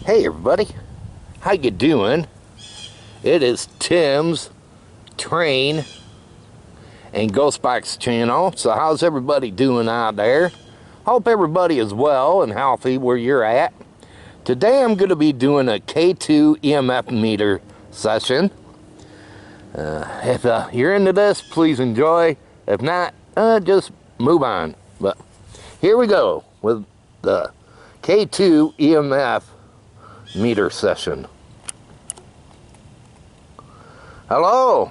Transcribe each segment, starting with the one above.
Hey everybody, how you doing? It is Tim's Train and Ghostbox channel. So how's everybody doing out there? Hope everybody is well and healthy where you're at. Today I'm going to be doing a K2 EMF meter session. If you're into this, please enjoy. If not, just move on. But here we go with the K2 EMF meter session. Hello,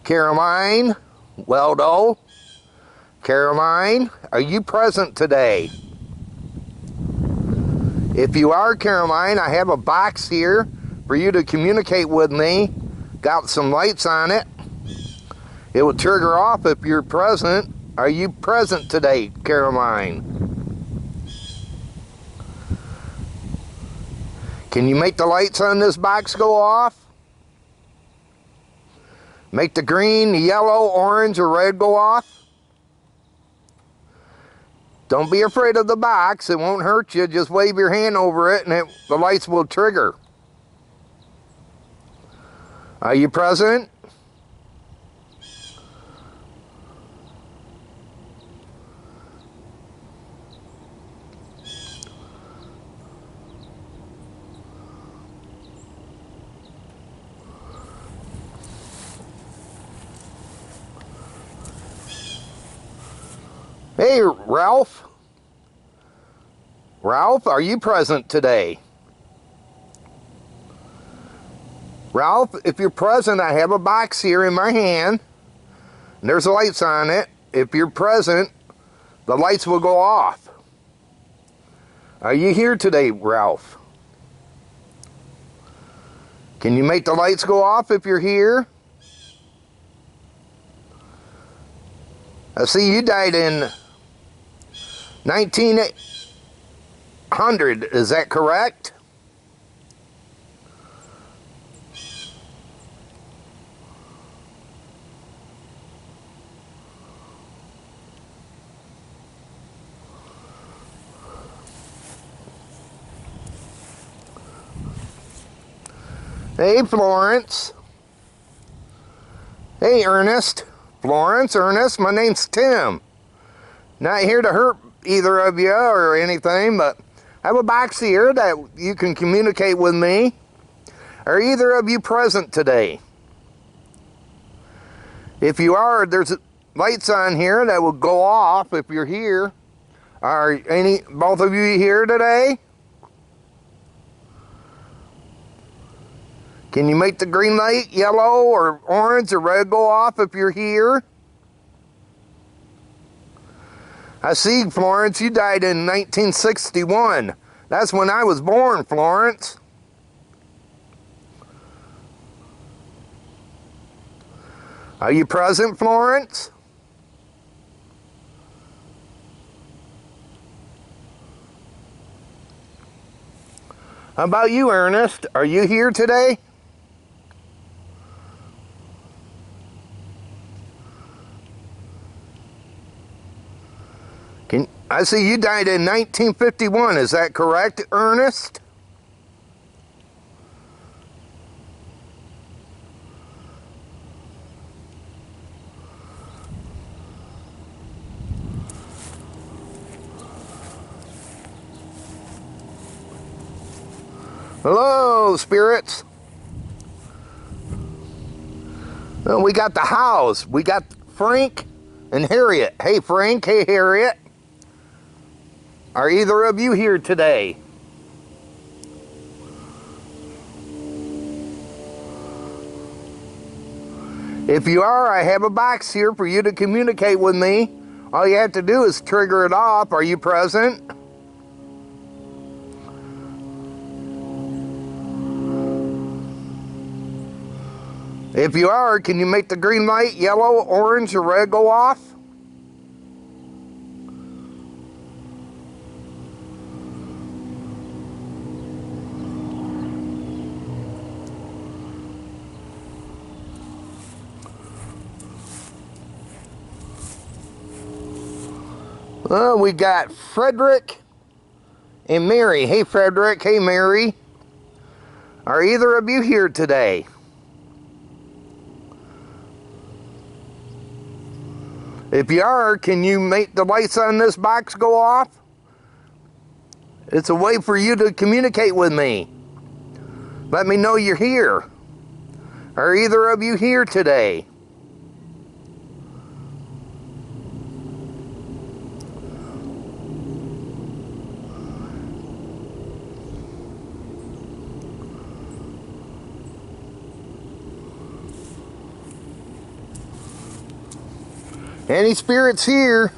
Caroline, Weldo. Caroline, are you present today? If you are, Caroline, I have a box here for you to communicate with me. Got some lights on it. It will trigger off if you're present. Are you present today, Caroline? Can you make the lights on this box go off? Make the green, the yellow, orange, or red go off? Don't be afraid of the box. It won't hurt you. Just wave your hand over it and the lights will trigger. Are you present? Hey, Ralph. Ralph, are you present today? Ralph, if you're present, I have a box here in my hand. And there's lights on it. If you're present, the lights will go off. Are you here today, Ralph? Can you make the lights go off if you're here? I see you died in 1900, is that correct? Hey, Florence. Hey, Ernest. Florence, Ernest, my name's Tim. Not here to hurt either of you or anything, but I have a box here that you can communicate with me. Are either of you present today? If you are, there's lights on here that will go off if you're here. Are both of you here today? Can you make the green light, yellow, or orange, or red go off if you're here? I see, Florence, you died in 1961. That's when I was born, Florence. Are you present, Florence? How about you, Ernest? Are you here today? I see you died in 1951. Is that correct, Ernest? Hello, spirits. Well, we got the house. We got Frank and Harriet. Hey, Frank. Hey, Harriet. Are either of you here today? If you are, I have a box here for you to communicate with me. All you have to do is trigger it off. Are you present? If you are, can you make the green light, yellow, orange, or red go off? Well, we got Frederick and Mary. Hey, Frederick. Hey, Mary. Are either of you here today? If you are, can you make the lights on this box go off? It's a way for you to communicate with me. Let me know you're here. Are either of you here today? Any spirits here?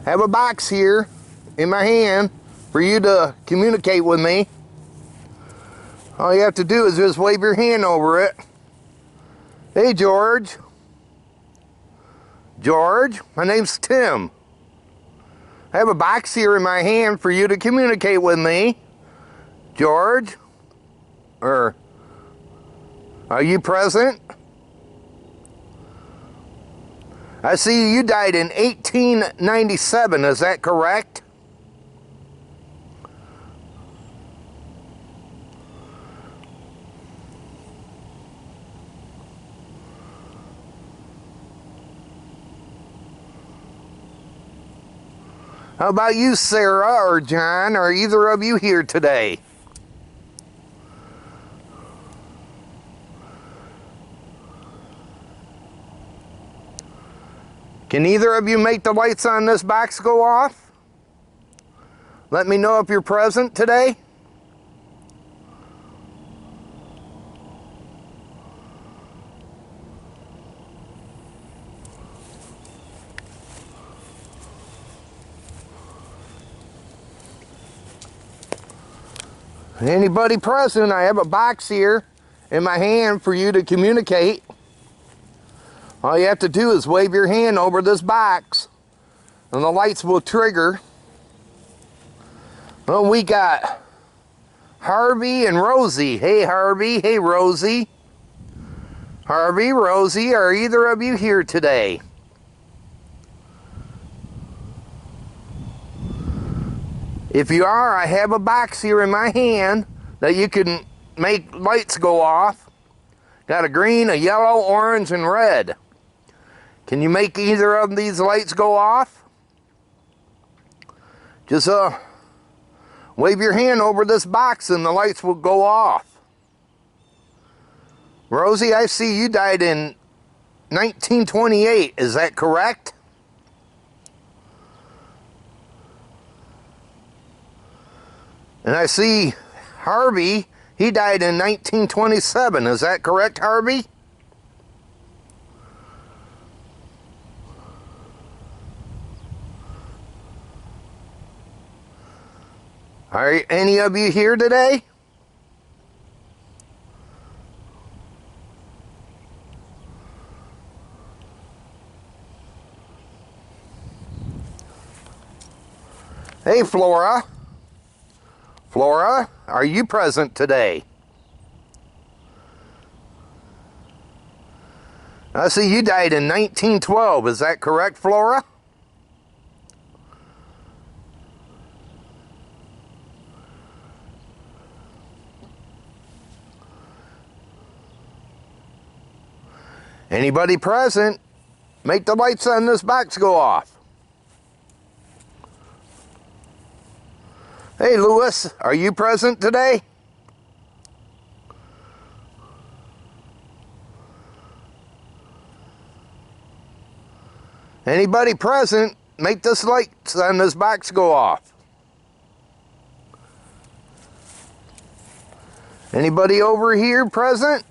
Have a box here in my hand for you to communicate with me. All you have to do is just wave your hand over it. Hey, George. George, my name's Tim. I have a box here in my hand for you to communicate with me. George, are you present? I see you died in 1897, is that correct? How about you, Sarah or John? Are either of you here today? Can either of you make the lights on this box go off? Let me know if you're present today. Anybody present? I have a box here in my hand for you to communicate. All you have to do is wave your hand over this box and the lights will trigger. Well, we got Harvey and Rosie. Hey, Harvey. Hey, Rosie. Harvey, Rosie, are either of you here today? If you are, I have a box here in my hand that you can make lights go off. Got a green, a yellow, orange, and red. Can you make either of these lights go off? Just wave your hand over this box and the lights will go off. Rosie, I see you died in 1928. Is that correct? And I see Harvey, he died in 1927. Is that correct, Harvey? Are any of you here today? Hey, Flora. Flora, are you present today? I see you died in 1912. Is that correct, Flora? Anybody present? Make the lights on this box go off. Hey, Lewis, are you present today? Anybody present? Make this lights on this box go off. Anybody over here present?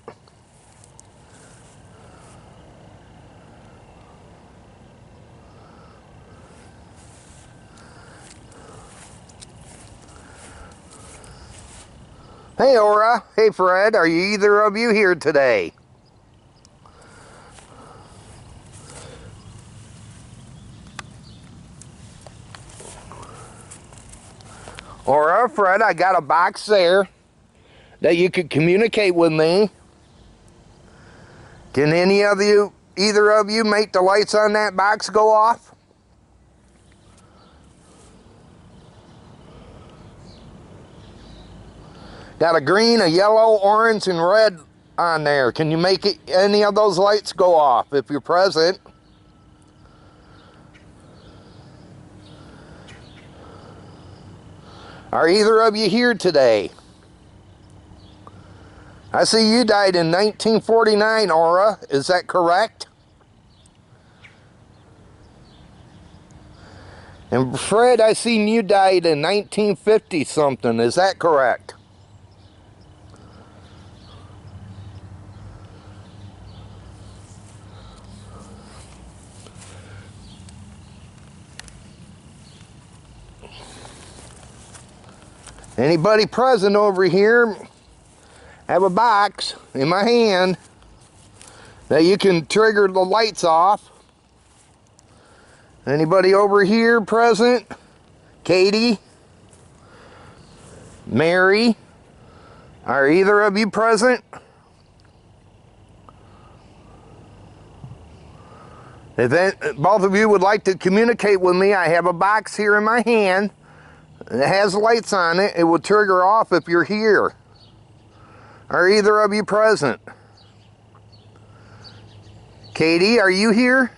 Hey, Aura. Hey, Fred. Are you either of you here today? Aura, Fred, I got a box there that you could communicate with me. Can any of you, either of you, make the lights on that box go off? Got a green, a yellow, orange, and red on there. Can you make any of those lights go off if you're present? Are either of you here today? I see you died in 1949, Aura. Is that correct? And Fred, I seen you died in 1950 something. Is that correct? Anybody present over here? Have a box in my hand that you can trigger the lights off. Anybody over here present? Katie? Mary? Are either of you present? If both of you would like to communicate with me, I have a box here in my hand. It has lights on it. It will trigger off if you're here. Are either of you present? Katie, are you here?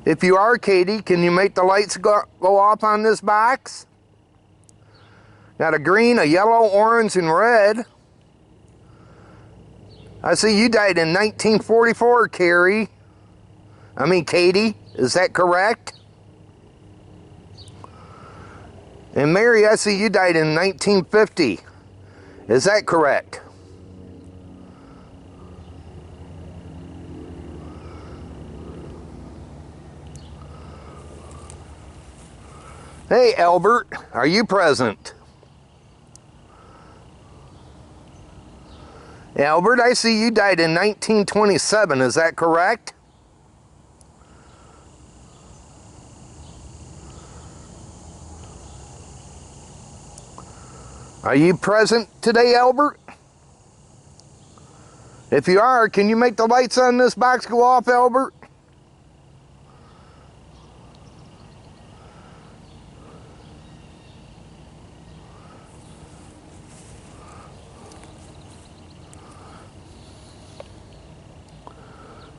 If you are, Katie, can you make the lights go off on this box? Got a green, a yellow, orange, and red. I see you died in 1944, Katie. Is that correct? And Mary, I see you died in 1950. Is that correct? Hey, Albert, are you present? Albert, I see you died in 1927. Is that correct? Are you present today, Albert? If you are, can you make the lights on this box go off, Albert?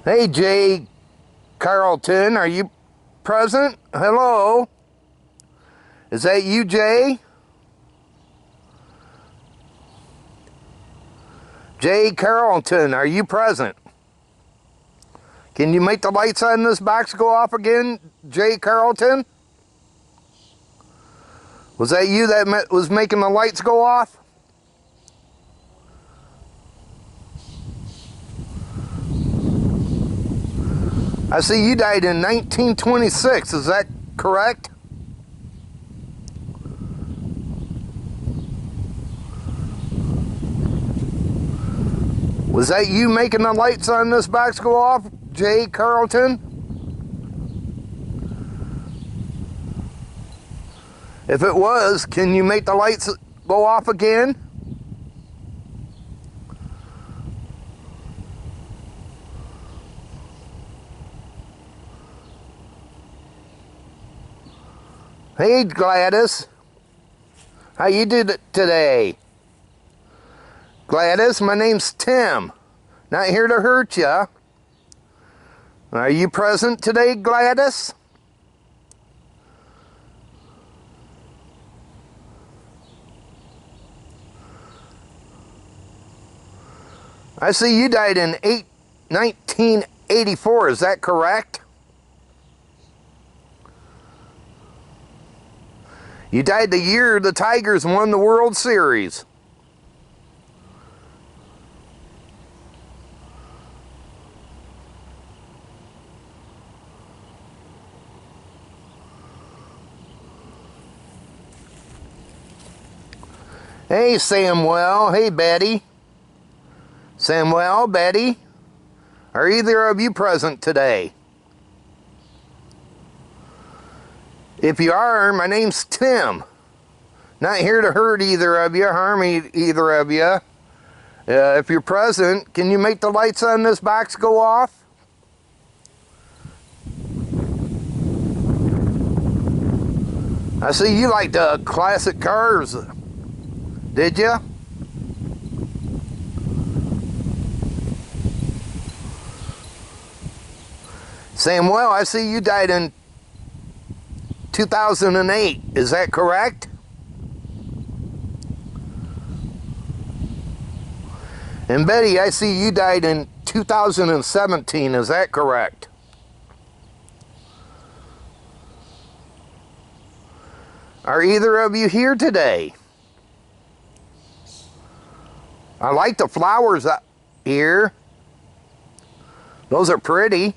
Hey, Jay Carlton, are you present? Hello? Is that you, Jay? Jay Carlton, are you present? Can you make the lights on this box go off again, Jay Carlton? Was that you that was making the lights go off? I see you died in 1926, is that correct? Was that you making the lights on this box go off, Jay Carlton? If it was, can you make the lights go off again? Hey, Gladys. How you did today? Gladys, my name's Tim. Not here to hurt ya. Are you present today, Gladys? I see you died in 1984, is that correct? You died the year the Tigers won the World Series. Hey, Samuel. Hey, Betty. Samuel, Betty, are either of you present today? If you are, my name's Tim. Not here to hurt either of you, harm either of you. If you're present, can you make the lights on this box go off? I see you like the classic cars. Did you? Samuel, I see you died in 2008. Is that correct? And Betty, I see you died in 2017. Is that correct? Are either of you here today? I like the flowers up here. Those are pretty.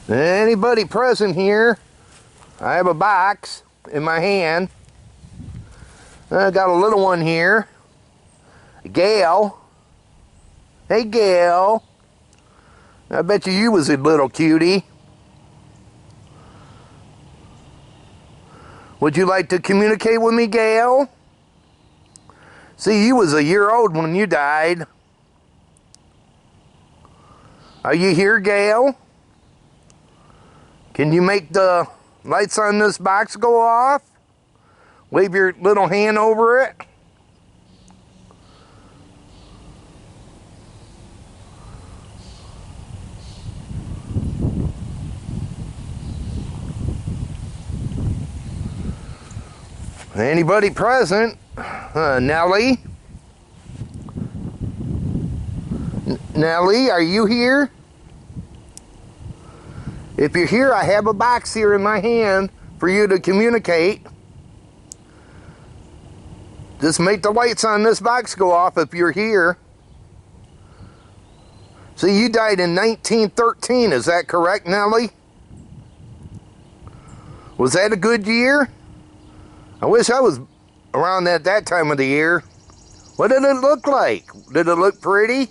Anybody present here? I have a box in my hand. I got a little one here. Gail. Hey, Gail. I bet you was a little cutie. Would you like to communicate with me, Gail? See, you was a year old when you died. Are you here, Gail? Can you make the lights on this box go off? Wave your little hand over it. Anybody present? Nellie? Nellie, are you here? If you're here, I have a box here in my hand for you to communicate. Just make the lights on this box go off if you're here. See, you died in 1913, is that correct, Nellie? Was that a good year? I wish I was around at that time of the year. What did it look like? Did it look pretty?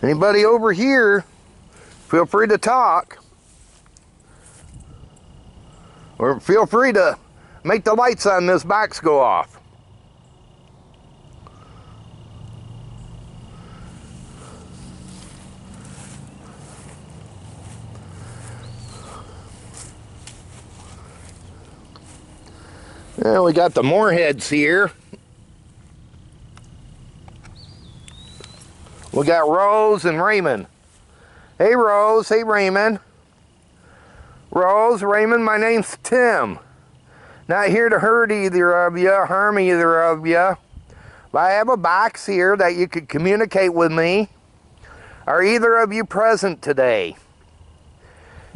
Anybody over here, feel free to talk. Or feel free to make the lights on this box go off. Well, we got the Moorheads here. We got Rose and Raymond. Hey Rose, hey Raymond. Rose, Raymond, my name's Tim. Not here to hurt either of you, harm either of you. But I have a box here that you could communicate with me. Are either of you present today?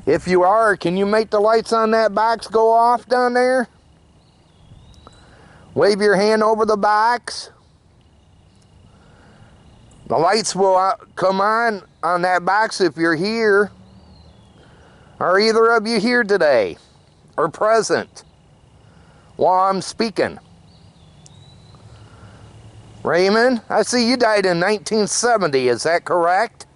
If you are, can you make the lights on that box go off down there? Wave your hand over the box. The lights will come on that box if you're here. Are either of you here today or present while I'm speaking? Raymond, I see you died in 1970, is that correct?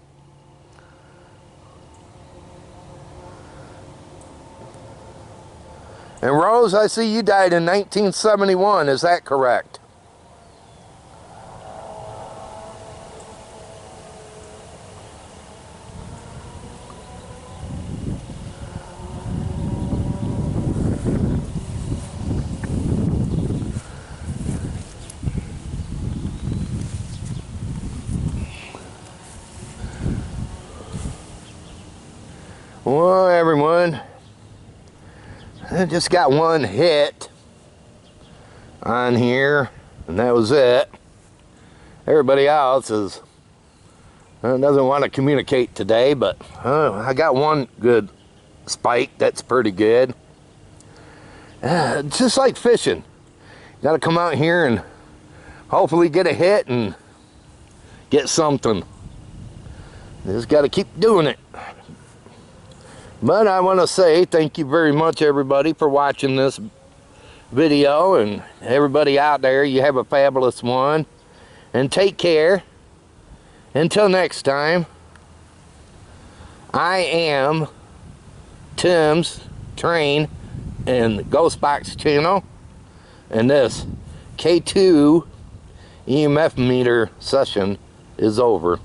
And Rose, I see you died in 1971, is that correct? Well, everyone, I just got one hit on here, and that was it. Everybody else doesn't want to communicate today, but I got one good spike that's pretty good. Just like fishing, you got to come out here and hopefully get a hit and get something. You just got to keep doing it. But I want to say thank you very much, everybody, for watching this video, and everybody out there, you have a fabulous one. and take care. Until next time, I am Tim's Train and Ghost Box channel, and this K2 EMF meter session is over.